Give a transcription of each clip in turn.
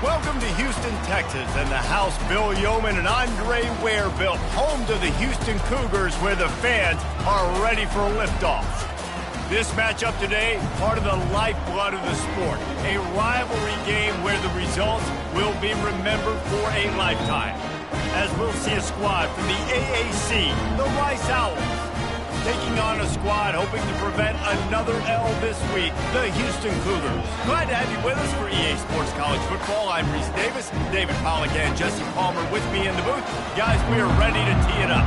Welcome to Houston, Texas, and the house Bill Yeoman and Andre Ware built, home to the Houston Cougars, where the fans are ready for liftoff. This matchup today, part of the lifeblood of the sport, a rivalry game where the results will be remembered for a lifetime. As we'll see a squad from the AAC, the Rice Owls, taking on a squad hoping to prevent another L this week, the Houston Cougars. Glad to have you with us for EA Sports College Football. I'm Reese Davis, David Pollack and Jesse Palmer with me in the booth. Guys, we are ready to tee it up.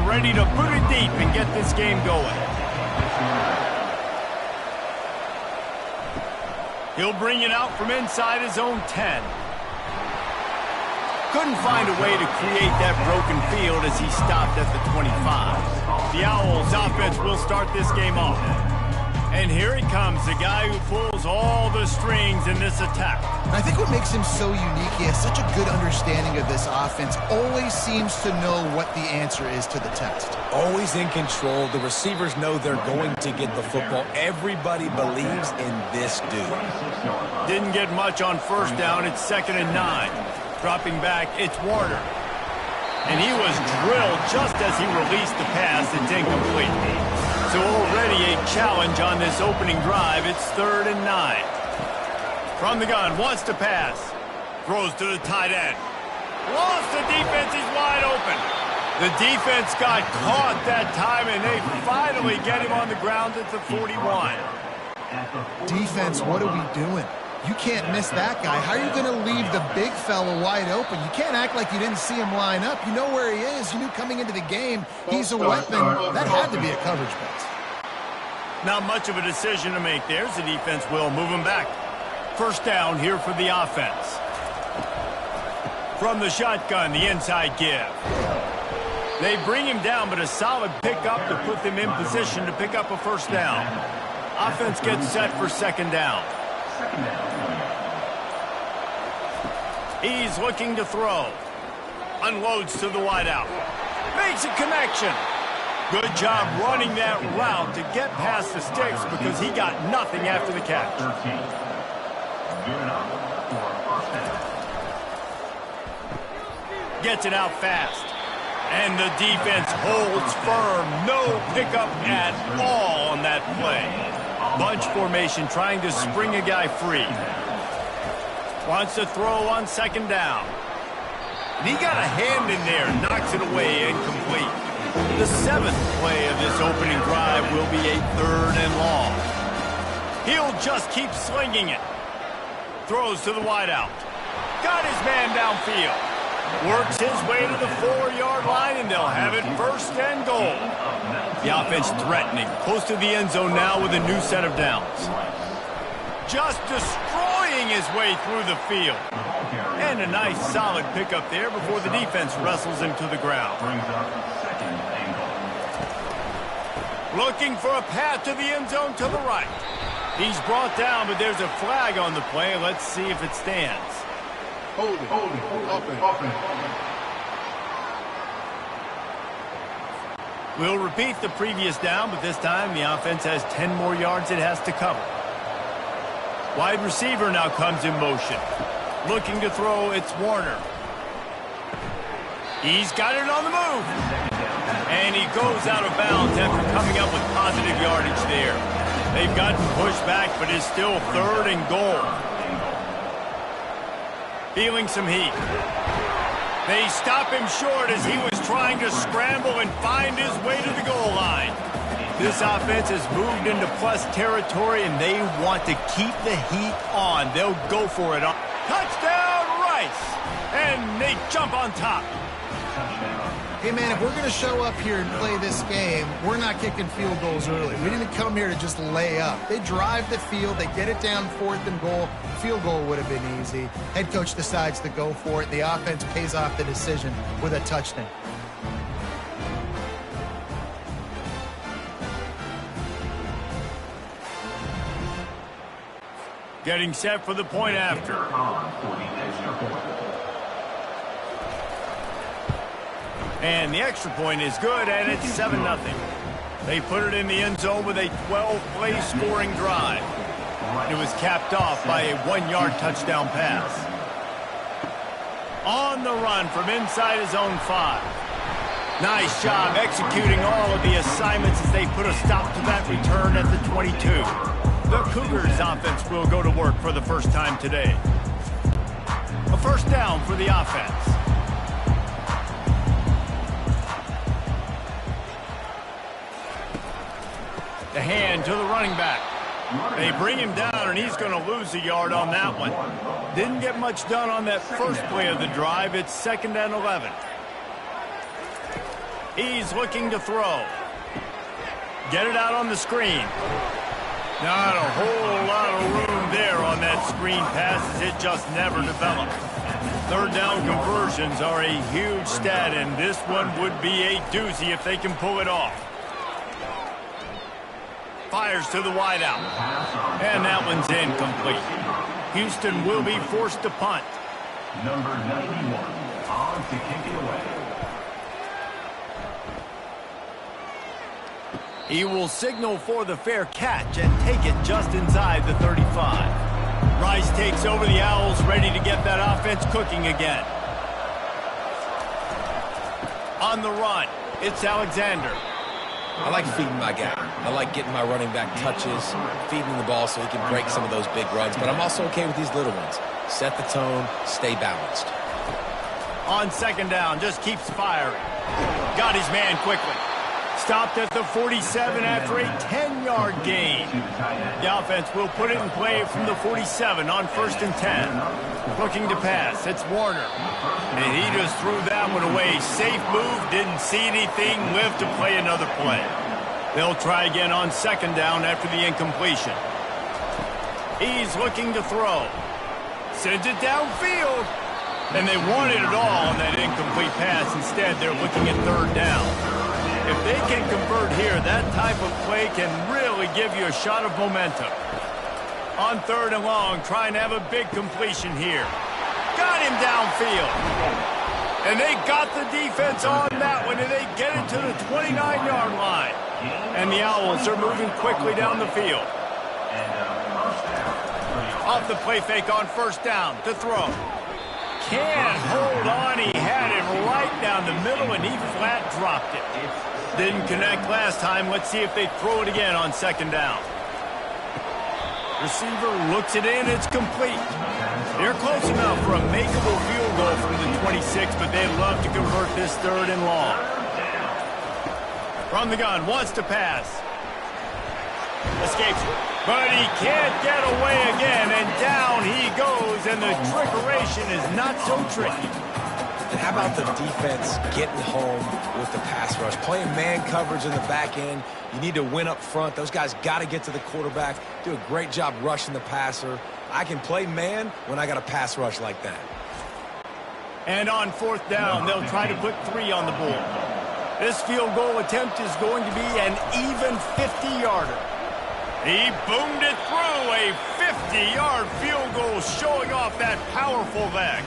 Ready to put it deep and get this game going. He'll bring it out from inside his own 10. Couldn't find a way to create that broken field as he stopped at the 25. The Owls offense will start this game off. And here he comes, the guy who pulls all the strings in this attack. I think what makes him so unique, he has such a good understanding of this offense, always seems to know what the answer is to the test. Always in control. The receivers know they're going to get the football. Everybody believes in this dude. Didn't get much on first down. It's 2nd and 9. Dropping back, it's Warner. And he was drilled just as he released the pass. It's incomplete. So already a challenge on this opening drive. It's 3rd and 9. From the gun, wants to pass. Throws to the tight end. Lost the defense, he's wide open. The defense got caught that time, and they finally get him on the ground at the 41. Defense, what are we doing? You can't miss that guy. How are you going to leave the big fella wide open? You can't act like you didn't see him line up. You know where he is. You knew coming into the game he's a weapon. That had to be a coverage blitz. Not much of a decision to make. There's the defense will move him back. First down here for the offense. From the shotgun, the inside give. They bring him down, but a solid pickup to put them in position to pick up a first down. Offense gets set for 2nd down. He's looking to throw. Unloads to the wideout. Makes a connection. Good job running that route to get past the sticks because he got nothing after the catch. Gets it out fast. And the defense holds firm. No pickup at all on that play. Bunch formation trying to spring a guy free. Wants to throw on 2nd down. And he got a hand in there. Knocks it away, incomplete. The 7th play of this opening drive will be a 3rd and long. He'll just keep slinging it. Throws to the wideout. Got his man downfield. Works his way to the 4-yard line, and they'll have it 1st and goal. The offense threatening. Close to the end zone now with a new set of downs. Just destroying his way through the field. And a nice solid pickup there before the defense wrestles him to the ground. Looking for a path to the end zone to the right. He's brought down, but there's a flag on the play. Let's see if it stands. Hold it. We'll repeat the previous down, but this time the offense has 10 more yards it has to cover. Wide receiver now comes in motion. Looking to throw, it's Warner. He's got it on the move. And he goes out of bounds after coming up with positive yardage there. They've gotten pushed back, but it's still 3rd and goal. Feeling some heat. They stop him short as he was trying to scramble and find his way to the goal line. This offense has moved into plus territory, and they want to keep the heat on. They'll go for it. Touchdown, Rice! And they jump on top. Hey, man, if we're going to show up here and play this game, we're not kicking field goals early. We didn't come here to just lay up. They drive the field. They get it down 4th and goal. Field goal would have been easy. Head coach decides to go for it. The offense pays off the decision with a touchdown. Getting set for the point after. And the extra point is good, and it's 7-0. They put it in the end zone with a 12-play scoring drive. It was capped off by a 1-yard touchdown pass. On the run from inside his own 5. Nice job executing all of the assignments as they put a stop to that return at the 22. The Cougars offense will go to work for the first time today. A first down for the offense. The hand to the running back. They bring him down, and he's going to lose a yard on that one. Didn't get much done on that first play of the drive. It's 2nd and 11. He's looking to throw. Get it out on the screen. Not a whole lot of room there on that screen pass as it just never developed. Third down conversions are a huge stat, and this one would be a doozy if they can pull it off. Fires to the wideout. And that one's incomplete. Houston will be forced to punt. Number 91 on to kick it away. He will signal for the fair catch and take it just inside the 35. Rice takes over the Owls, ready to get that offense cooking again. On the run, it's Alexander. I like feeding my guy. I like getting my running back touches, feeding the ball so he can break some of those big runs. But I'm also okay with these little ones. Set the tone, stay balanced. On 2nd down, just keeps firing. Got his man quickly. Stopped at the 47 after a 10-yard gain. The offense will put it in play from the 47 on 1st and 10. Looking to pass. It's Warner. And he just threw that one away. Safe move. Didn't see anything. Lived to play another play. They'll try again on 2nd down after the incompletion. He's looking to throw. Sends it downfield. And they wanted it all on that incomplete pass. Instead, they're looking at 3rd down. If they can convert here, that type of play can really give you a shot of momentum. On 3rd and long, trying to have a big completion here. Got him downfield. And they got the defense on that one, and they get it to the 29-yard line. And the Owls are moving quickly down the field. Off the play fake on 1st down to throw. Can't hold on. He had it right down the middle, and he flat dropped it. Didn't connect last time. Let's see if they throw it again on 2nd down. Receiver looks it in. It's complete. They're close enough for a makeable field goal from the 26, but they'd love to convert this 3rd and long. From the gun, wants to pass. Escapes, but he can't get away again, and down he goes, and the trickeration is not so tricky. And how about the defense getting home with the pass rush? Playing man coverage in the back end. You need to win up front. Those guys got to get to the quarterback. Do a great job rushing the passer. I can play man when I got a pass rush like that. And on 4th down, they'll try to put 3 on the board. This field goal attempt is going to be an even 50-yarder. He boomed it through, a 50-yard field goal showing off that powerful leg.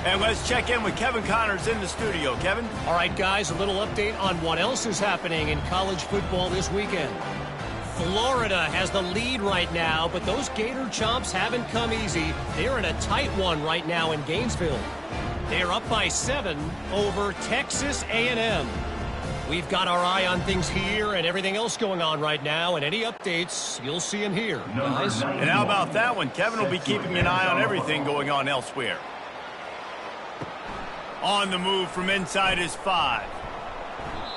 And let's check in with Kevin Connors in the studio. Kevin? All right, guys, a little update on what else is happening in college football this weekend. Florida has the lead right now, but those Gator Chomps haven't come easy. They're in a tight one right now in Gainesville. They're up by 7 over Texas A&M. We've got our eye on things here and everything else going on right now, and any updates, you'll see them here, guys. And how about that one? Kevin will be keeping an eye on everything going on elsewhere. On the move from inside his 5.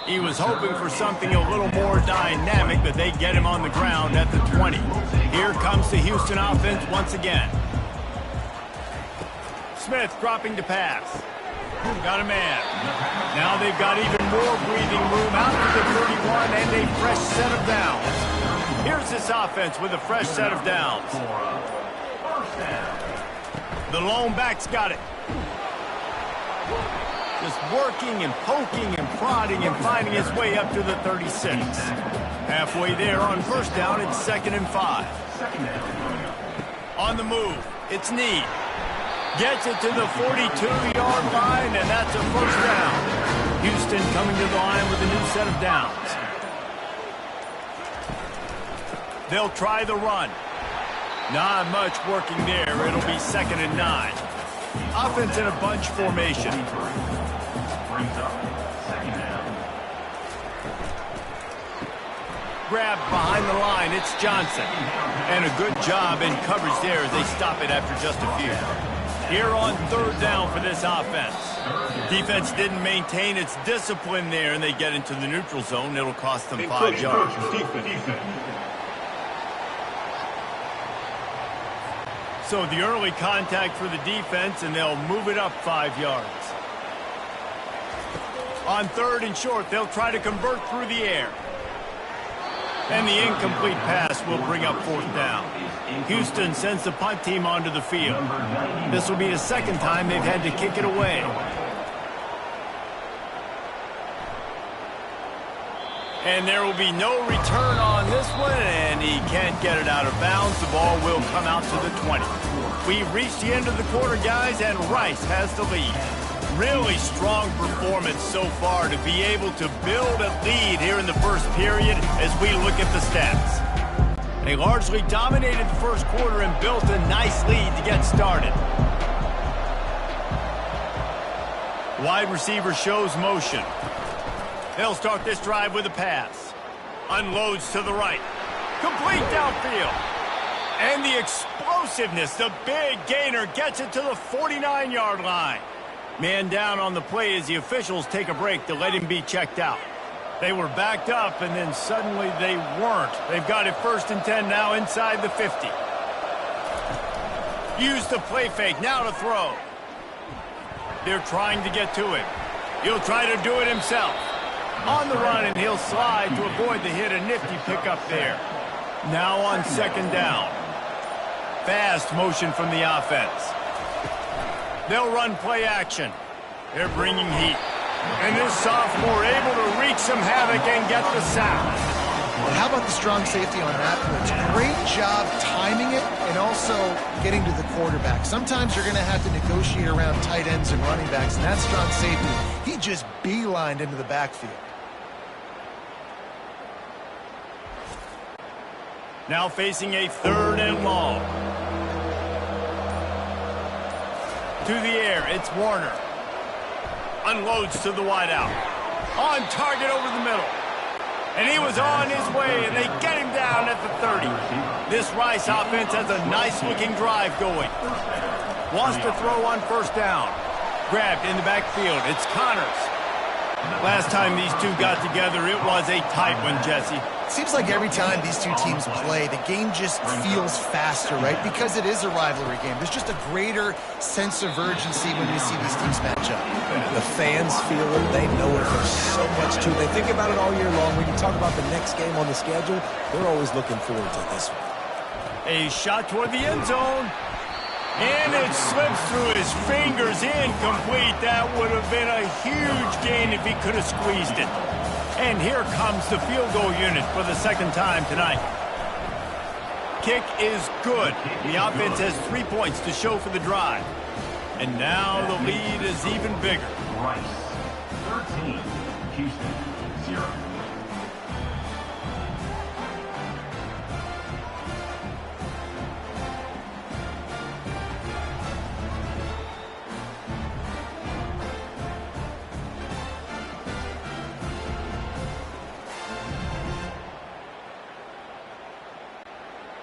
He was hoping for something a little more dynamic, but they get him on the ground at the 20. Here comes the Houston offense once again. Smith dropping to pass. Got a man. Now they've got even more breathing room out to the 31 and a fresh set of downs. Here's this offense with a fresh set of downs. The lone back's got it. Just working and poking and prodding and finding his way up to the 36. Halfway there on 1st down, it's 2nd and 5. On the move, it's Need. Gets it to the 42-yard line, and that's a first down. Houston coming to the line with a new set of downs. They'll try the run. Not much working there. It'll be 2nd and 9. Offense in a bunch formation. Brings up 2nd down. Grabbed behind the line, it's Johnson. And a good job in coverage there as they stop it after just a few. Here on 3rd down for this offense. Defense didn't maintain its discipline there, and they get into the neutral zone. It'll cost them 5 yards. So the early contact for the defense, and they'll move it up 5 yards. On 3rd and short, they'll try to convert through the air. And the incomplete pass will bring up 4th down. Houston sends the punt team onto the field. This will be the 2nd time they've had to kick it away. And there will be no return on this one, and he can't get it out of bounds. The ball will come out to the 20. We've reached the end of the quarter, guys, and Rice has the lead. Really strong performance so far to be able to build a lead here in the first period as we look at the stats. They largely dominated the first quarter and built a nice lead to get started. Wide receiver shows motion. They'll start this drive with a pass. Unloads to the right. Complete downfield. And the explosiveness, the big gainer gets it to the 49-yard line. Man down on the play as the officials take a break to let him be checked out. They were backed up, and then suddenly they weren't. They've got it 1st and 10 now inside the 50. Use the play fake, now to throw. They're trying to get to him. He'll try to do it himself. On the run, and he'll slide to avoid the hit. A nifty pickup there. Now on 2nd down. Fast motion from the offense. They'll run play action. They're bringing heat. And this sophomore able to wreak some havoc and get the sack. How about the strong safety on that blitz? Great job timing it and also getting to the quarterback. Sometimes you're going to have to negotiate around tight ends and running backs, and that strong safety, he just beelined into the backfield. Now facing a 3rd and long. To the air, it's Warner. Unloads to the wideout. On target over the middle. And he was on his way, and they get him down at the 30. This Rice offense has a nice-looking drive going. Wants to throw on 1st down. Grabbed in the backfield. It's Connors. Last time these two got together, it was a tight one, Jesse. Seems like every time these two teams play, the game just feels faster, right? Because it is a rivalry game. There's just a greater sense of urgency when we see these teams match up. The fans feel it. They know it. There's so much to it. They think about it all year long. When you talk about the next game on the schedule, they're always looking forward to this one. A shot toward the end zone. And it slips through his fingers, incomplete. That would have been a huge gain if he could have squeezed it. And here comes the field goal unit for the 2nd time tonight. Kick is good. The offense has 3 points to show for the drive. And now the lead is even bigger. Rice, 13. Houston, 0.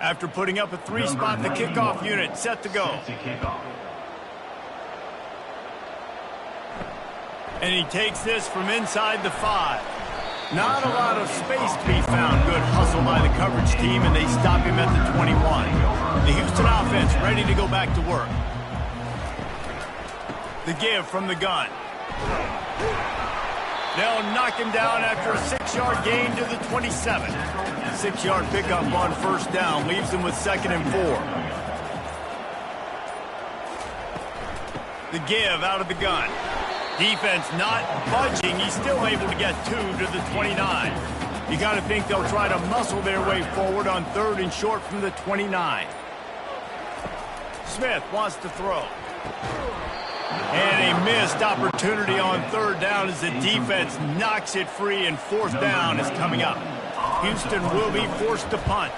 After putting up a 3-spot, the kickoff unit set to go. And he takes this from inside the 5. Not a lot of space to be found. Good hustle by the coverage team, and they stop him at the 21. The Houston offense ready to go back to work. The give from the gun. They'll knock him down after a 6-yard gain to the 27. 6-yard pickup on 1st down leaves them with 2nd and 4. The give out of the gun. Defense not budging. He's still able to get 2 to the 29. You got to think they'll try to muscle their way forward on 3rd and short from the 29. Smith wants to throw. And a missed opportunity on third down as the defense knocks it free, and fourth down is coming up. Houston will be forced to punt.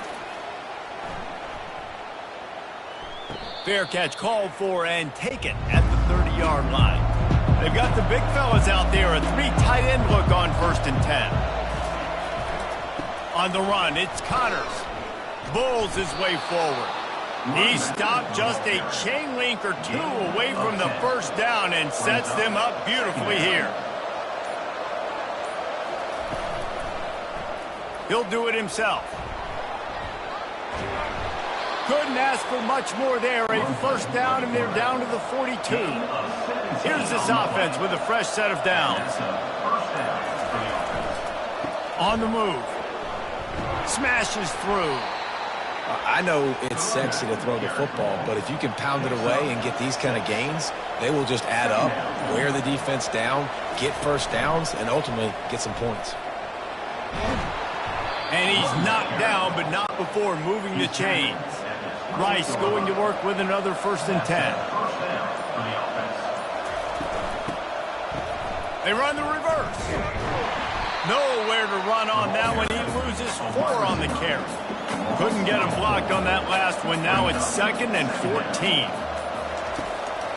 Fair catch called for and taken at the 30-yard line. They've got the big fellas out there, a three tight end look on 1st and 10. On the run, it's Connors. Bulls his way forward. He stopped just a chain link or two away from the first down and sets them up beautifully here. He'll do it himself. Couldn't ask for much more there. A first down, and they're down to the 42. Here's this offense with a fresh set of downs. On the move. Smashes through. I know it's sexy to throw the football, but if you can pound it away and get these kind of gains, they will just add up, wear the defense down, get first downs, and ultimately get some points. And he's knocked down, but not before moving the chains. Rice going to work with another 1st and 10. They run the reverse. Nowhere to run on that one. He loses 4 on the carry. Couldn't get him blocked on that last one. Now it's 2nd and 14.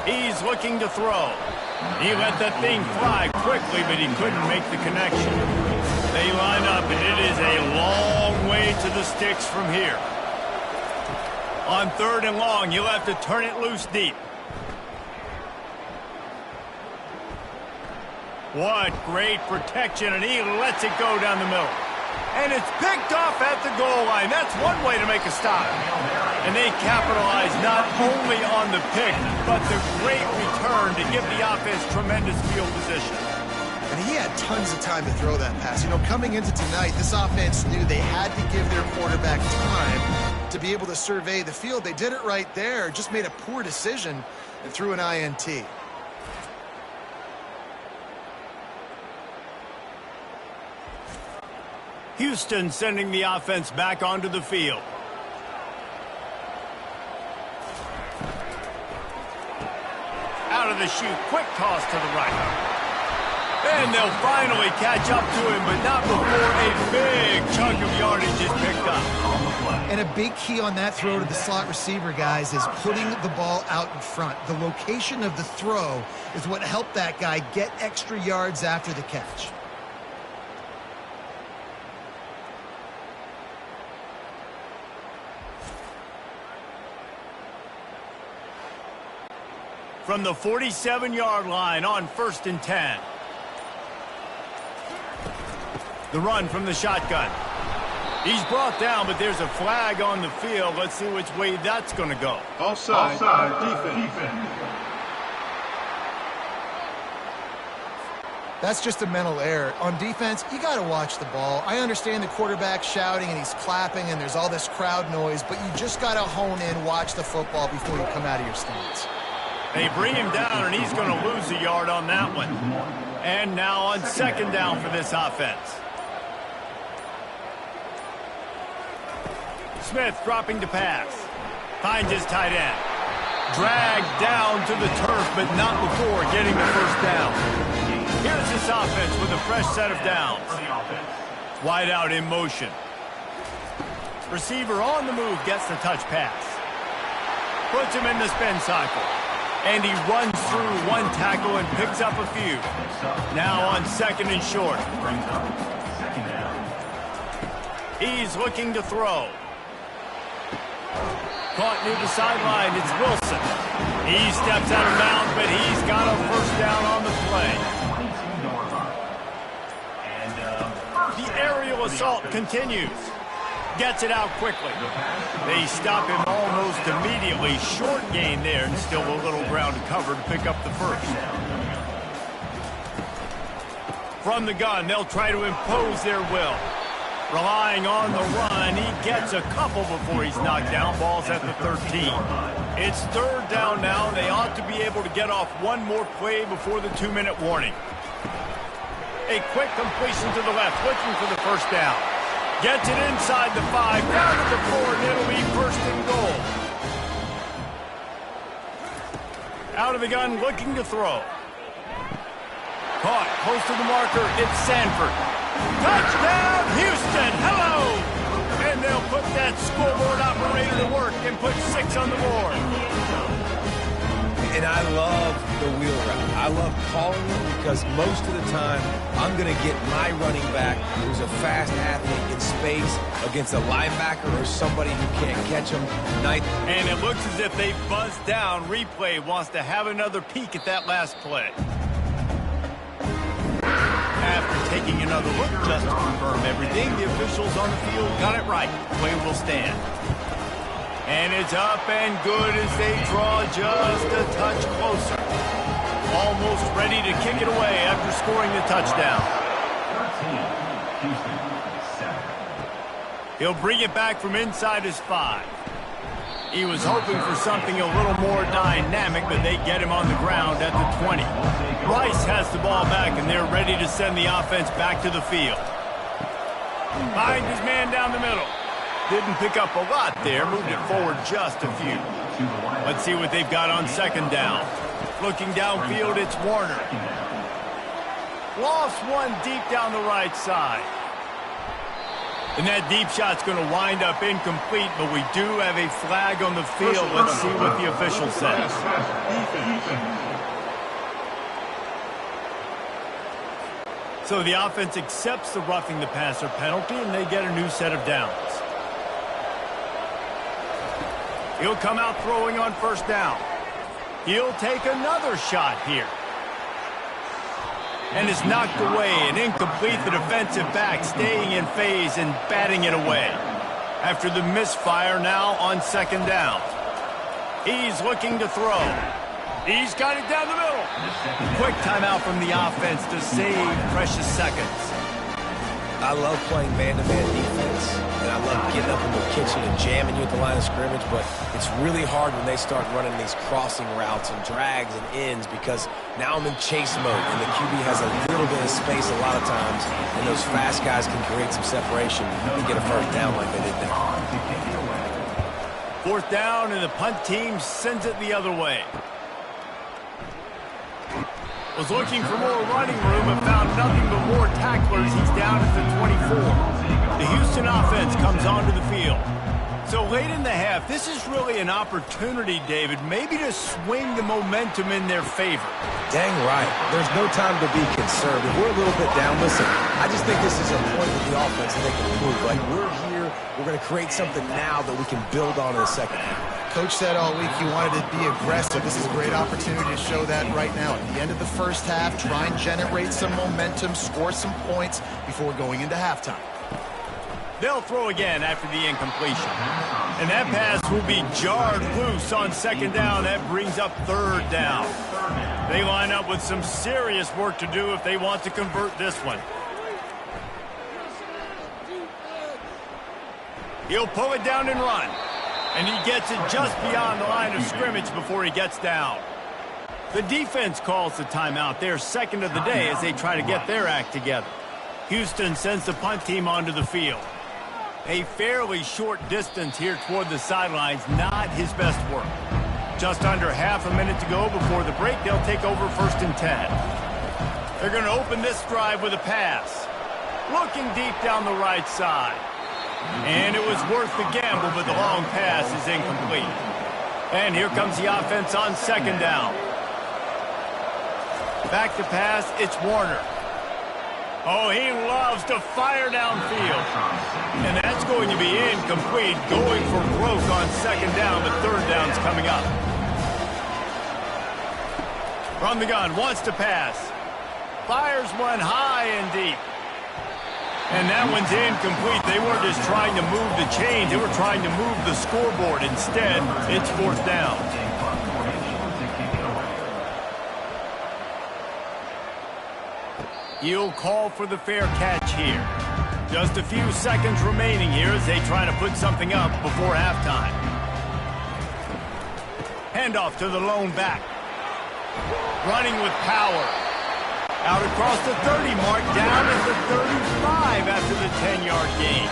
He's looking to throw. He let that thing fly quickly, but he couldn't make the connection. They line up, and it is a long way to the sticks from here. On 3rd and long, you'll have to turn it loose deep. What great protection, and he lets it go down the middle. And it's picked off at the goal line. That's one way to make a stop. And they capitalize not only on the pick, but the great return to give the offense tremendous field position. And he had tons of time to throw that pass. You know, coming into tonight, this offense knew they had to give their quarterback time to be able to survey the field. They did it right there, just made a poor decision and threw an INT. Houston sending the offense back onto the field. Out of the chute, quick toss to the right. And they'll finally catch up to him, but not before a big chunk of yardage is picked up. And a big key on that throw to the slot receiver, guys, is putting the ball out in front. The location of the throw is what helped that guy get extra yards after the catch. From the 47-yard line on 1st and 10. The run from the shotgun. He's brought down, but there's a flag on the field. Let's see which way that's going to go. Offside defense. That's just a mental error. On defense, you got to watch the ball. I understand the quarterback shouting and he's clapping and there's all this crowd noise, but you just got to hone in, watch the football before you come out of your stance. They bring him down, and he's going to lose a yard on that one. And now on 2nd down for this offense. Smith dropping to pass. Finds his tight end. Dragged down to the turf, but not before getting the first down. Here's this offense with a fresh set of downs. Wide out in motion. Receiver on the move gets the touch pass. Puts him in the spin cycle. And he runs through one tackle and picks up a few. Now on 2nd and short. He's looking to throw. Caught near the sideline. It's Wilson. He steps out of bounds, but he's got a first down on the play. The aerial assault continues. Gets it out quickly. They stop him almost immediately. Short gain there, and still a little ground to cover to pick up the first. From the gun, they'll try to impose their will. Relying on the run, he gets a couple before he's knocked down. Ball's at the 13. It's 3rd down now. They ought to be able to get off one more play before the 2-minute warning. A quick completion to the left, looking for the first down. Gets it inside the 5, down to the 4, and it'll be 1st and goal. front of the gun, looking to throw. Caught close to the marker. It's Sanford. Touchdown, Houston. Hello. And they'll put that scoreboard operator to work and put 6 on the board. And I love the wheel route. I love calling them because most of the time I'm going to get my running back who's a fast athlete in space against a linebacker or somebody who can't catch him. And it looks as if they buzzed down. Replay wants to have another peek at that last play. After taking another look just to confirm everything, the officials on the field got it right. Play will stand. And it's up and good as they draw just a touch closer. Almost ready to kick it away after scoring the touchdown. 13, Houston, 7. He'll bring it back from inside his 5. He was hoping for something a little more dynamic, but they get him on the ground at the 20. Rice has the ball back, and they're ready to send the offense back to the field. Finds his man down the middle. Didn't pick up a lot there, moved it forward just a few. Let's see what they've got on second down. Looking downfield, it's Warner. Lost one deep down the right side. And that deep shot's going to wind up incomplete, but we do have a flag on the field. Let's see what the official says. So the offense accepts the roughing the passer penalty, and they get a new set of downs. He'll come out throwing on first down. He'll take another shot here. And it's knocked away and incomplete. The defensive back staying in phase and batting it away. After the misfire now on second down. He's looking to throw. He's got it down the middle. Quick timeout from the offense to save precious seconds. I love playing man-to-man defense, and I love getting up in the kitchen and jamming you at the line of scrimmage, but it's really hard when they start running these crossing routes and drags and ends because now I'm in chase mode, and the QB has a little bit of space a lot of times, and those fast guys can create some separation and get a first down like they did there. Fourth down, and the punt team sends it the other way. Was looking for more running room and found nothing but more tacklers. He's down at the 24. The Houston offense comes onto the field. So late in the half, this is really an opportunity, David, maybe to swing the momentum in their favor. Dang right. There's no time to be concerned. If we're a little bit down, listen, I just think this is a point with the offense that they can improve. Like, we're here, we're going to create something now that we can build on in the second half. Coach said all week he wanted to be aggressive. This is a great opportunity to show that right now. At the end of the first half, try and generate some momentum, score some points before going into halftime. They'll throw again after the incompletion. And that pass will be jarred loose on second down. That brings up third down. They line up with some serious work to do if they want to convert this one. He'll pull it down and run. And he gets it just beyond the line of scrimmage before he gets down. The defense calls the timeout, their second of the day, as they try to get their act together. Houston sends the punt team onto the field. A fairly short distance here toward the sidelines, not his best work. Just under half a minute to go before the break. They'll take over first and 10. They're going to open this drive with a pass. Looking deep down the right side. And it was worth the gamble, but the long pass is incomplete. And here comes the offense on second down. Back to pass, it's Warner. Oh, he loves to fire downfield. And that's going to be incomplete, going for broke on second down, but third down's coming up. From the gun, wants to pass. Fires one high and deep. And that one's incomplete. They weren't just trying to move the chains. They were trying to move the scoreboard. Instead, it's fourth down. He'll call for the fair catch here. Just a few seconds remaining here as they try to put something up before halftime. Handoff to the lone back. Running with power. Out across the 30 mark, down at the 35 after the 10-yard gain.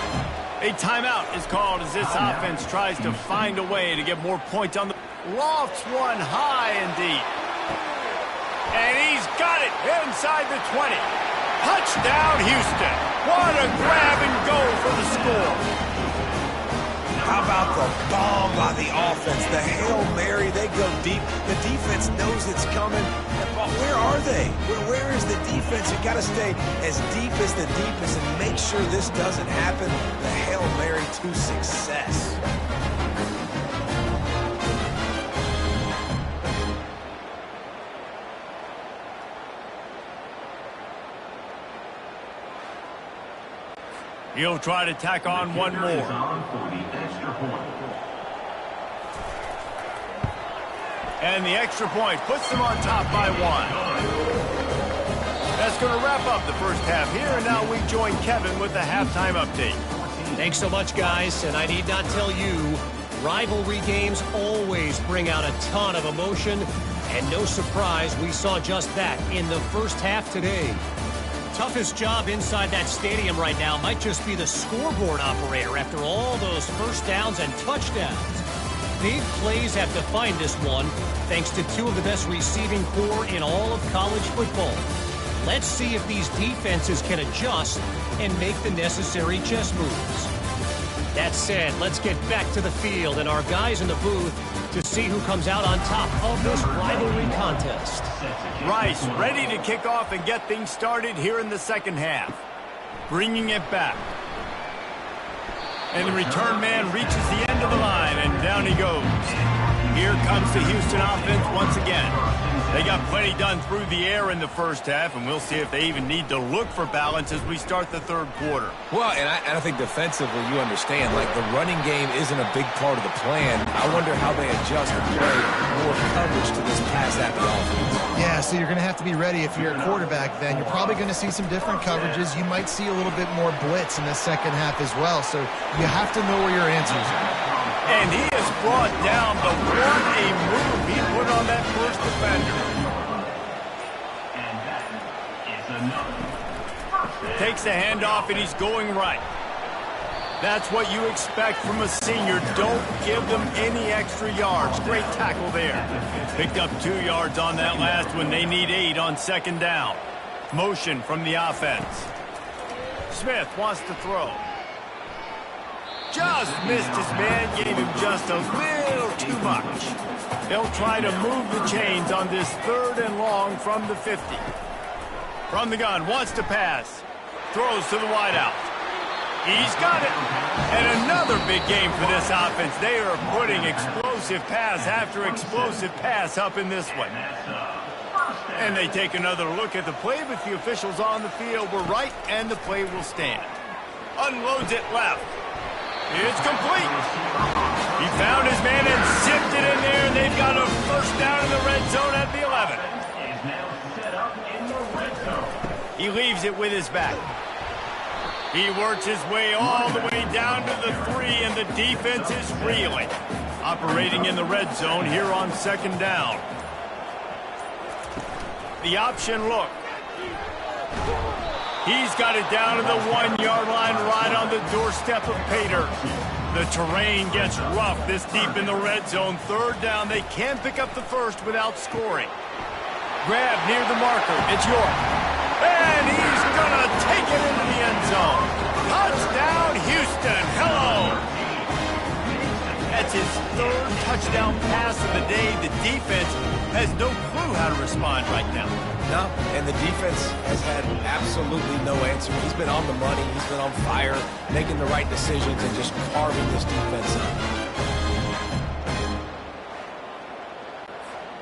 A timeout is called as this offense tries to find a way to get more points on the... Lofts one high and deep. And he's got it inside the 20. Touchdown, Houston. What a grab and go for the score. How about the bomb by the offense? The Hail Mary, they go deep. The defense knows it's coming. But where are they? Where is the defense? You got to stay as deep as the deepest and make sure this doesn't happen. The Hail Mary to success. He'll try to tack on one more. And the extra point puts them on top by 1. That's going to wrap up the first half here, and now we join Kevin with the halftime update. Thanks so much, guys, and I need not tell you, rivalry games always bring out a ton of emotion, and no surprise, we saw just that in the first half today. Toughest job inside that stadium right now might just be the scoreboard operator after all those first downs and touchdowns. Big plays have defined this one, thanks to 2 of the best receiving corps in all of college football. Let's see if these defenses can adjust and make the necessary chess moves. That said, let's get back to the field and our guys in the booth to see who comes out on top of this rivalry contest. Rice ready to kick off and get things started here in the second half. Bringing it back. And the return man reaches the end of the line, and down he goes. Here comes the Houston offense once again. They got plenty done through the air in the first half, and we'll see if they even need to look for balance as we start the third quarter. Well, and I think defensively, you understand, like the running game isn't a big part of the plan. I wonder how they adjust and play more coverage to this pass-happy offense. Yeah, so you're going to have to be ready if you're a quarterback then. You're probably going to see some different coverages. You might see a little bit more blitz in the second half as well, so you have to know where your answers are. And he has brought down the what a move he put on that first defender. And that is enough. Takes the handoff, and he's going right. That's what you expect from a senior. Don't give them any extra yards. Great tackle there. Picked up 2 yards on that last one. They need 8 on second down. Motion from the offense. Smith wants to throw. Just missed his man, gave him just a little too much. They'll try to move the chains on this 3rd and long from the 50. From the gun, wants to pass. Throws to the wideout. He's got it. And another big game for this offense. They are putting explosive pass after explosive pass up in this one. And they take another look at the play, but the officials on the field were right, and the play will stand. Unloads it left. It's complete. He found his man and zipped it in there, and they've got a first down in the red zone at the 11. Is now set up in the red zone. He leaves it with his back. He works his way all the way down to the 3, and the defense is reeling. Operating in the red zone here on second down. The option look. He's got it down to the 1-yard line right on the doorstep of Pater. The terrain gets rough this deep in the red zone. Third down, they can pick up the first without scoring. Grab near the marker. It's York. And he's going to take it into the end zone. Touchdown, Houston. Hello. That's his 3rd touchdown pass of the day. The defense has no clue how to respond right now. No, and the defense has had absolutely no answer. He's been on the money. He's been on fire, making the right decisions and just carving this defense up.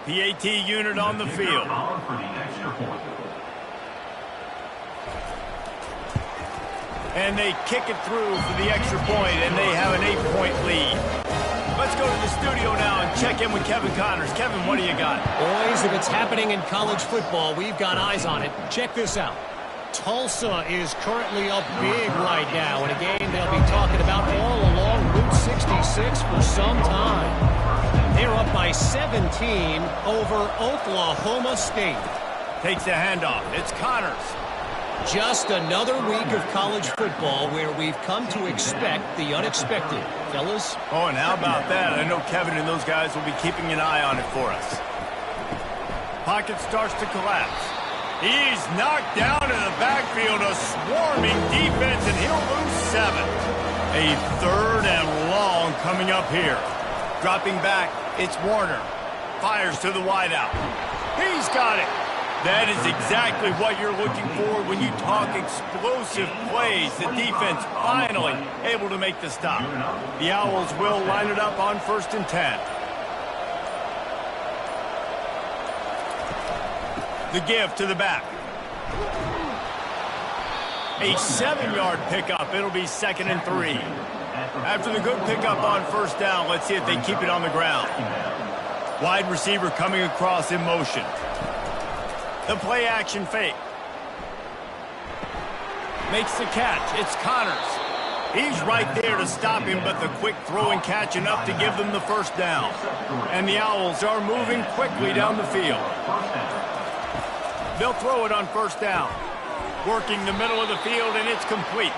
PAT unit on the field. On for the extra point. And they kick it through for the extra point, and they have an 8-point lead. Let's go to the studio now and check in with Kevin Connors. Kevin, what do you got? Boys, if it's happening in college football, we've got eyes on it. Check this out. Tulsa is currently up big right now in a game they'll be talking about all along Route 66 for some time. They're up by 17 over Oklahoma State. Takes the handoff. It's Connors. Just another week of college football where we've come to expect the unexpected. Fellas? Oh, and how about that? I know Kevin and those guys will be keeping an eye on it for us. Pocket starts to collapse. He's knocked down in the backfield, a swarming defense, and he'll lose 7. A 3rd and long coming up here. Dropping back, it's Warner. Fires to the wideout. He's got it. That is exactly what you're looking for when you talk explosive plays. The defense finally able to make the stop. The Owls will line it up on 1st and 10. The give to the back. A 7-yard pickup. It'll be 2nd and 3. After the good pickup on 1st down, let's see if they keep it on the ground. Wide receiver coming across in motion. The play action fake. Makes the catch. It's Connors. He's right there to stop him, but the quick throw and catch enough to give them the 1st down. And the Owls are moving quickly down the field. They'll throw it on 1st down. Working the middle of the field, and it's complete.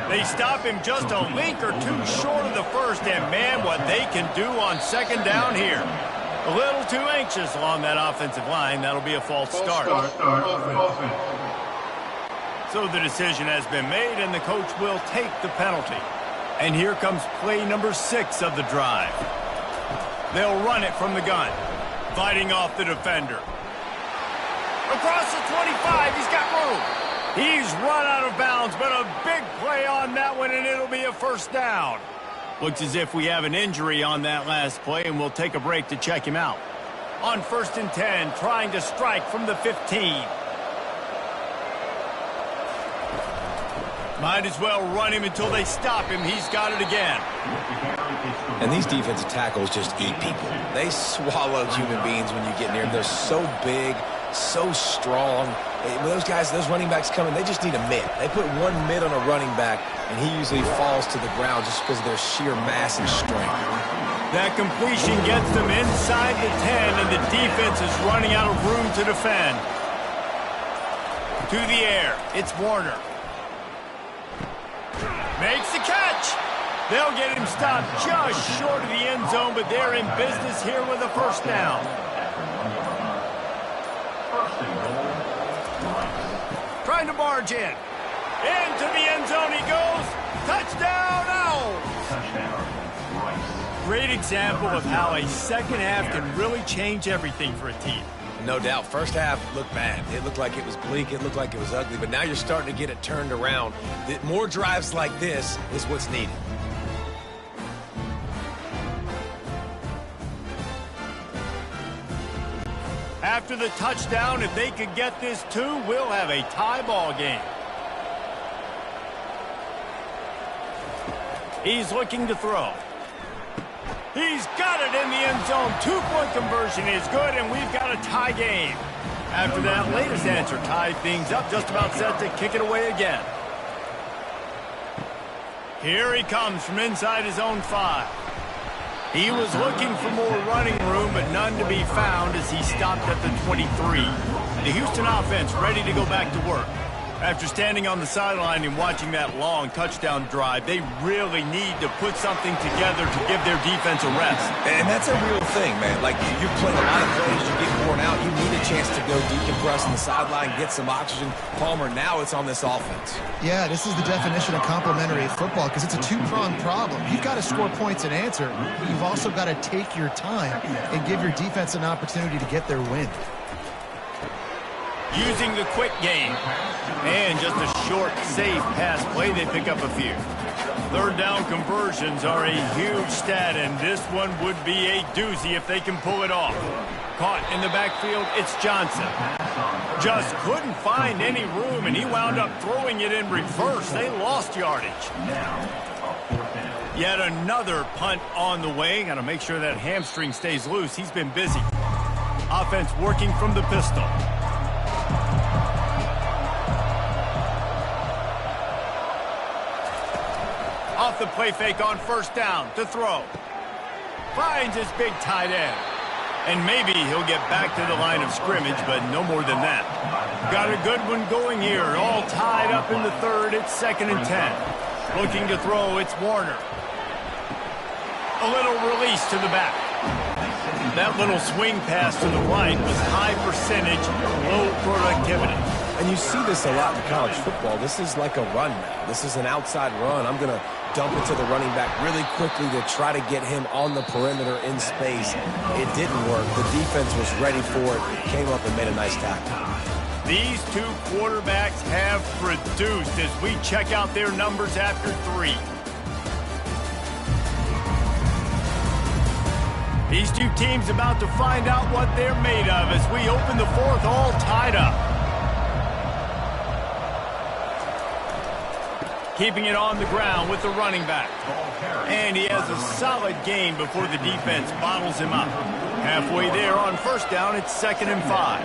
They stop him just a link or 2 short of the 1st, and man, what they can do on 2nd down here. A little too anxious along that offensive line. That'll be a false start. So the decision has been made, and the coach will take the penalty. And here comes play number 6 of the drive. They'll run it from the gun. Fighting off the defender. Across the 25, he's got room. He's run out of bounds, but a big play on that one, and it'll be a 1st down. Looks as if we have an injury on that last play, and we'll take a break to check him out. On 1st and 10, trying to strike from the 15. Might as well run him until they stop him. He's got it again. And these defensive tackles just eat people. They swallow human beings when you get near them. They're so big, so strong. When those guys, those running backs come in, they just need a mid. They put 1 mid on a running back, and he usually falls to the ground just because of their sheer mass and strength. That completion gets them inside the 10, and the defense is running out of room to defend. To the air, it's Warner. Makes the catch. They'll get him stopped just short of the end zone, but they're in business here with a 1st down. Trying to barge in. Into the end zone he goes. Touchdown, Owls! Great example of how a 2nd half can really change everything for a team. No doubt. 1st half looked bad. It looked like it was bleak. It looked like it was ugly. But now you're starting to get it turned around. More drives like this is what's needed. After the touchdown, if they could get this 2, we'll have a tie ball game. He's looking to throw. He's got it in the end zone. 2-point conversion is good, and we've got a tie game. After that latest answer tied things up, just about set to kick it away again. Here he comes from inside his own 5. He was looking for more running room, but none to be found as he stopped at the 23. The Houston offense ready to go back to work. After standing on the sideline and watching that long touchdown drive, they really need to put something together to give their defense a rest. And that's a real thing, man. Like, you're playing a lot of plays, you get worn out, you need a chance to go decompress on the sideline, get some oxygen. Palmer, now it's on this offense. Yeah, this is the definition of complementary football because it's a 2-pronged problem. You've got to score points and answer. You've also got to take your time and give your defense an opportunity to get their win. Using the quick game. And just a short, safe pass play, they pick up a few. 3rd down conversions are a huge stat, and this one would be a doozy if they can pull it off. Caught in the backfield, it's Johnson. Just couldn't find any room, and he wound up throwing it in reverse. They lost yardage. Yet another punt on the way. Got to make sure that hamstring stays loose. He's been busy. Offense working from the pistol. Off the play fake on 1st down to throw. Finds his big tight end. And maybe he'll get back to the line of scrimmage, but no more than that. Got a good one going here. All tied up in the 3rd. It's 2nd and 10. Looking to throw. It's Warner. A little release to the back. That little swing pass to the right was high percentage, low productivity. And you see this a lot in college football. This is like a run now. This is an outside run. I'm going to dump it to the running back really quickly to try to get him on the perimeter in space. It didn't work. The defense was ready for it, came up and made a nice tackle. These two quarterbacks have produced as we check out their numbers after 3. These two teams about to find out what they're made of as we open the 4th all tied up. Keeping it on the ground with the running back. And he has a solid game before the defense bottles him up. Halfway there on 1st down, it's 2nd and 5.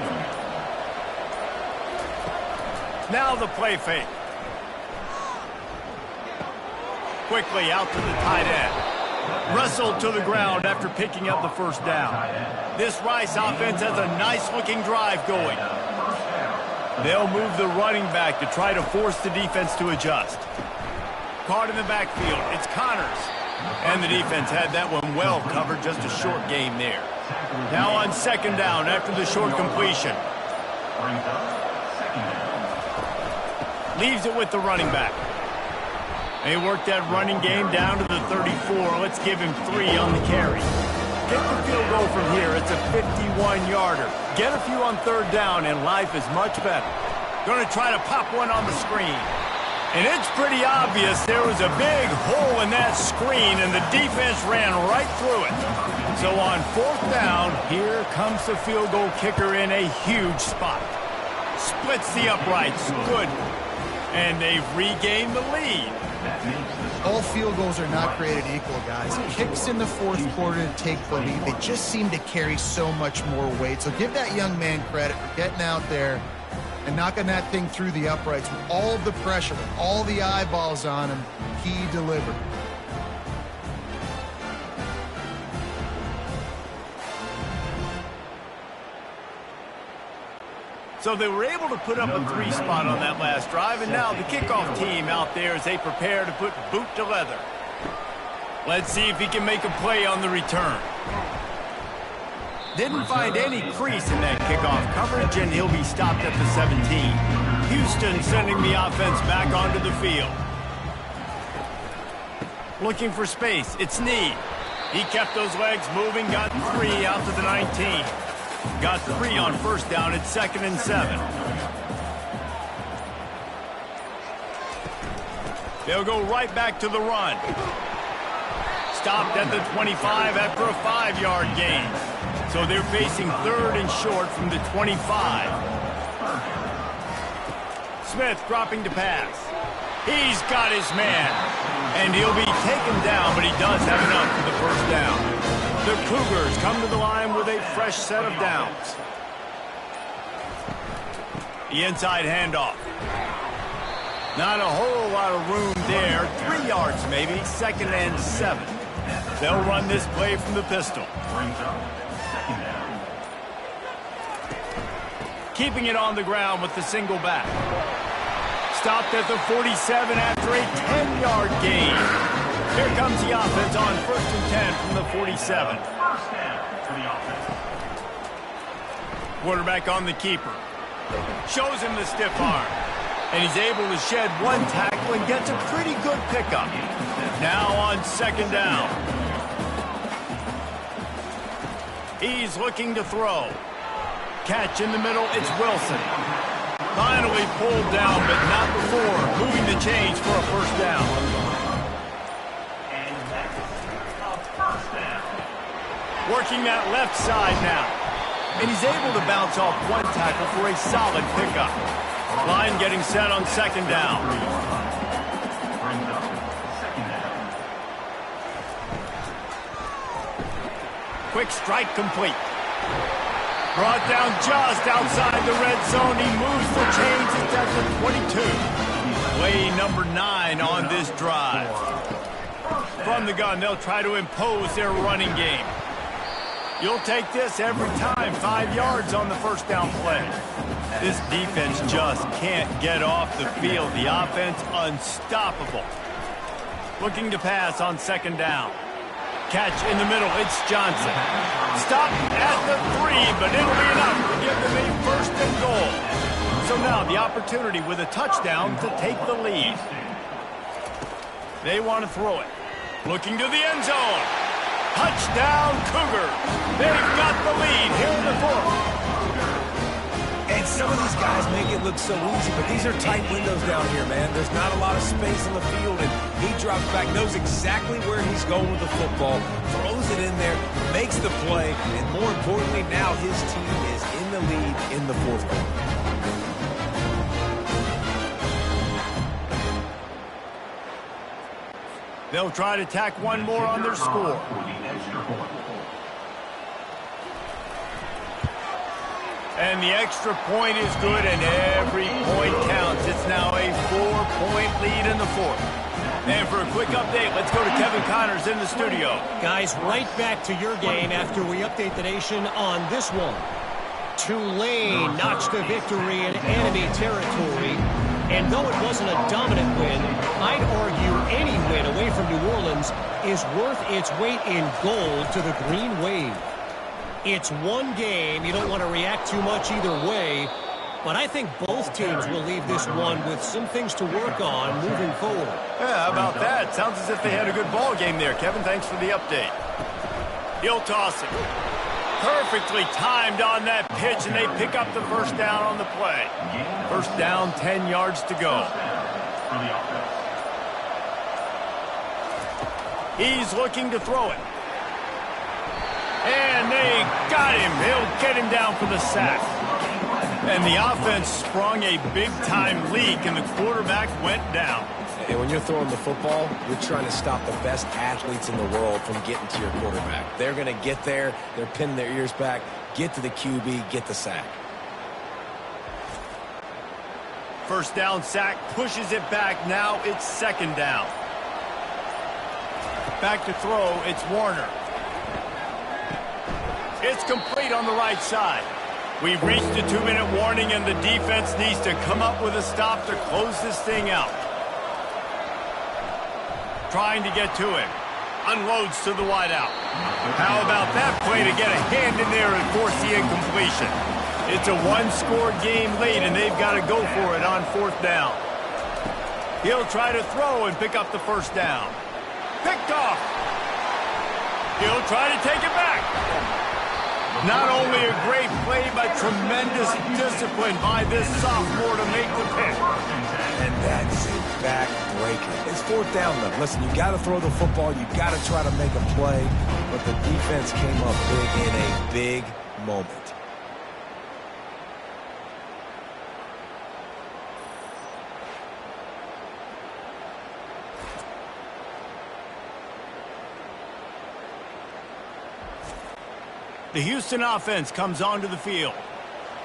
Now the play fake. Quickly out to the tight end. Wrestled to the ground after picking up the 1st down. This Rice offense has a nice-looking drive going. They'll move the running back to try to force the defense to adjust. Caught in the backfield. It's Connors. And the defense had that one well covered. Just a short game there. Now on 2nd down after the short completion. Leaves it with the running back. They worked that running game down to the 34. Let's give him 3 on the carry. Get the field goal from here. It's a 51-yarder. Get a few on 3rd down, and life is much better. Going to try to pop one on the screen. And it's pretty obvious there was a big hole in that screen, and the defense ran right through it. So on 4th down, here comes the field goal kicker in a huge spot. Splits the uprights. Good. And they've regained the lead. All field goals are not created equal, guys. Kicks in the 4th quarter to take the lead. They just seem to carry so much more weight. So give that young man credit for getting out there and knocking that thing through the uprights with all of the pressure, with all the eyeballs on him. He delivered. So they were able to put up a 3 spot on that last drive, and now the kickoff team out there as they prepare to put boot to leather. Let's see if he can make a play on the return. Didn't find any crease in that kickoff coverage, and he'll be stopped at the 17. Houston sending the offense back onto the field. Looking for space. It's Snead. He kept those legs moving, got 3 out to the 19. Got 3 on 1st down. It's 2nd and 7. They'll go right back to the run. Stopped at the 25 after a 5-yard gain. So they're facing 3rd and short from the 25. Smith dropping to pass. He's got his man. And he'll be taken down, but he does have enough for the 1st down. The Cougars come to the line with a fresh set of downs. The inside handoff. Not a whole lot of room there. 3 yards maybe. 2nd and 7. They'll run this play from the pistol. Keeping it on the ground with the single back. Stopped at the 47 after a 10-yard gain. Here comes the offense on 1st and 10 from the 47. Quarterback on the keeper. Shows him the stiff arm. And he's able to shed 1 tackle and gets a pretty good pickup. Now on 2nd down. He's looking to throw. Catch in the middle, it's Wilson. Finally pulled down, but not before moving the chains for a 1st down. Working that left side now. And he's able to bounce off 1 tackle for a solid pickup. Line getting set on 2nd down. Quick strike complete. Brought down just outside the red zone. He moves the chains. It's at the 22. Play number 9 on this drive. From the gun, they'll try to impose their running game. You'll take this every time. 5 yards on the 1st down play. This defense just can't get off the field. The offense unstoppable. Looking to pass on 2nd down. Catch in the middle. It's Johnson. Stop at the 3, but it'll be enough to give them a first and goal. So now the opportunity with a touchdown to take the lead. They want to throw it. Looking to the end zone. Touchdown, Cougars. They've got the lead here in the fourth. And some of these guys make it look so easy, but these are tight windows down here, man. There's not a lot of space on the field, and he drops back, knows exactly where he's going with the football, throws it in there, makes the play, and more importantly, now his team is in the lead in the fourth quarter. They'll try to tack one more on their score. And the extra point is good, and every point counts. It's now a 4-point lead in the fourth. And for a quick update, let's go to Kevin Connors in the studio. Guys, right back to your game after we update the nation on this one. Tulane notched a victory in enemy territory. And though it wasn't a dominant win, I'd argue any win away from New Orleans is worth its weight in gold to the Green Wave. It's one game. You don't want to react too much either way. But I think both teams will leave this one with some things to work on moving forward. Yeah, how about that? Sounds as if they had a good ball game there. Kevin, thanks for the update. He'll toss it. Perfectly timed on that pitch, and they pick up the first down on the play. First down, 10 yards to go. He's looking to throw it. And they got him. He'll get him down for the sack. And the offense sprung a big-time leak, and the quarterback went down. And when you're throwing the football, you're trying to stop the best athletes in the world from getting to your quarterback. They're going to get there. They're pinning their ears back, get to the QB, get the sack. First down sack, pushes it back. Now it's second down. Back to throw, it's Warner. It's complete on the right side. We've reached a 2-minute warning, and the defense needs to come up with a stop to close this thing out. Trying to get to him. Unloads to the wideout. How about that play to get a hand in there and force the incompletion? It's a one-score game late, and they've got to go for it on fourth down. He'll try to throw and pick up the first down. Picked off. He'll try to take it back. Not only a great play, but tremendous discipline by this sophomore to make the pick. And that's a back-breaker. It's fourth down, though. Listen, you got to throw the football. You got to try to make a play. But the defense came up big in a big moment. The Houston offense comes onto the field.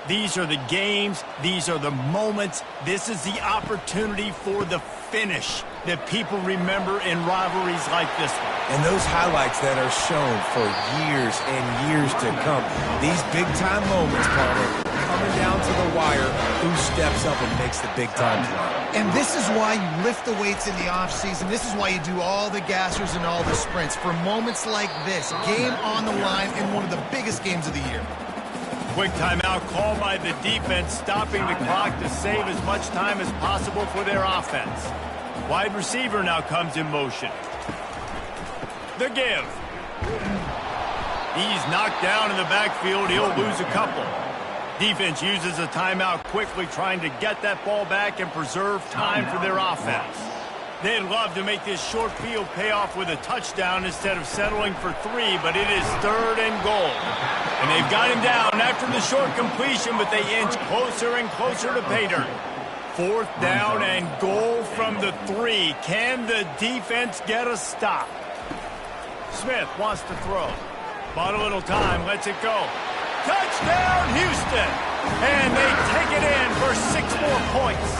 These are the games. These are the moments. This is the opportunity for the finish that people remember in rivalries like this one. And those highlights that are shown for years and years to come. These big-time moments, Palmer, coming down to the wire, who steps up and makes the big-time play. And this is why you lift the weights in the offseason. This is why you do all the gassers and all the sprints. For moments like this, game on the line in one of the biggest games of the year. Quick timeout called by the defense, stopping the clock to save as much time as possible for their offense. Wide receiver now comes in motion. The give. He's knocked down in the backfield. He'll lose a couple. Defense uses a timeout quickly, trying to get that ball back and preserve time for their offense. They'd love to make this short field pay off with a touchdown instead of settling for 3, but it is third and goal. And they've got him down after the short completion, but they inch closer and closer to pay dirt. Fourth down and goal from the 3. Can the defense get a stop? Smith wants to throw. Bought a little time, lets it go. Touchdown, Houston! And they take it in for 6 more points.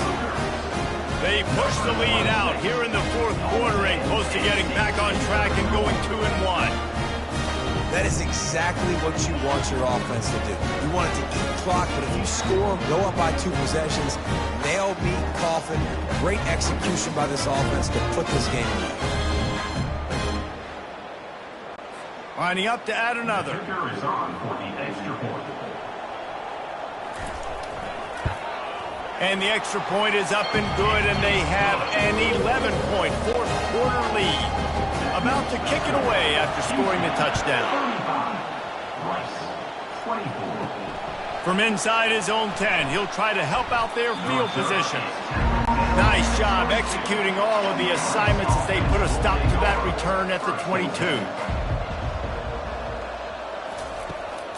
They push the lead out here in the fourth quarter and close to getting back on track and going 2-1. That is exactly what you want your offense to do. You want it to eat clock, but if you score, go up by 2 possessions, nail, beat, coffin, great execution by this offense to put this game away. Lining up to add another. Kicker is on for the extra point. And the extra point is up and good, and they have an 11-point fourth-quarter lead. About to kick it away after scoring the touchdown. 35. Rice, 24. From inside his own 10, he'll try to help out their field position. Nice job executing all of the assignments as they put a stop to that return at the 22.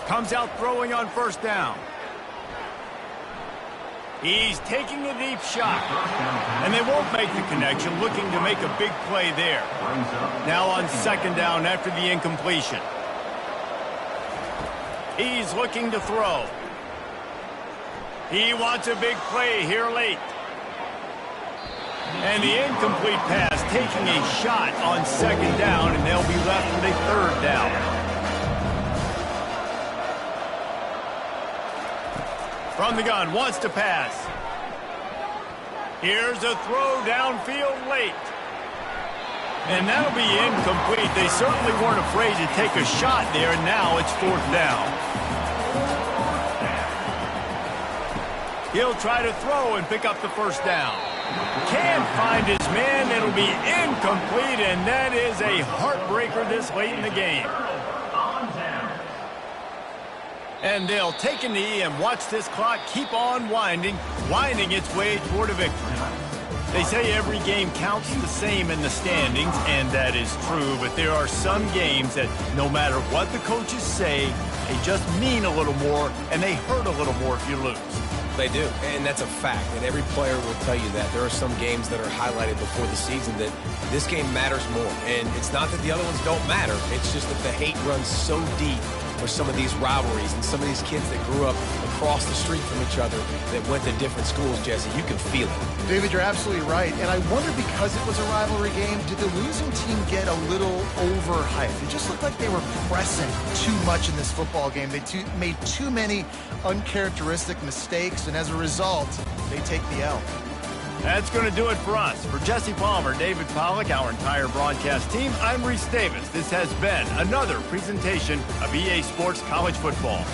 Comes out throwing on first down. He's taking a deep shot. And they won't make the connection, looking to make a big play there. Now on second down after the incompletion. He's looking to throw. He wants a big play here late. And the incomplete pass taking a shot on second down, and they'll be left with a third down. From the gun, wants to pass. Here's a throw downfield late. And that'll be incomplete. They certainly weren't afraid to take a shot there, and now it's fourth down. He'll try to throw and pick up the first down. Can't find his man. It'll be incomplete, and that is a heartbreaker this late in the game. And they'll take a knee and watch this clock keep on winding its way toward a victory. They say every game counts the same in the standings, and that is true, but there are some games that no matter what the coaches say, they just mean a little more, and they hurt a little more if you lose. They do, and that's a fact, and every player will tell you that. There are some games that are highlighted before the season that this game matters more, and it's not that the other ones don't matter. It's just that the hate runs so deep for some of these rivalries and some of these kids that grew up across the street from each other that went to different schools, Jesse. You can feel it. David, you're absolutely right. And I wonder, because it was a rivalry game, did the losing team get a little overhyped? It just looked like they were pressing too much in this football game. They made too many uncharacteristic mistakes, and as a result, they take the L. That's going to do it for us. For Jesse Palmer, David Pollack, our entire broadcast team, I'm Reese Davis. This has been another presentation of EA Sports College Football.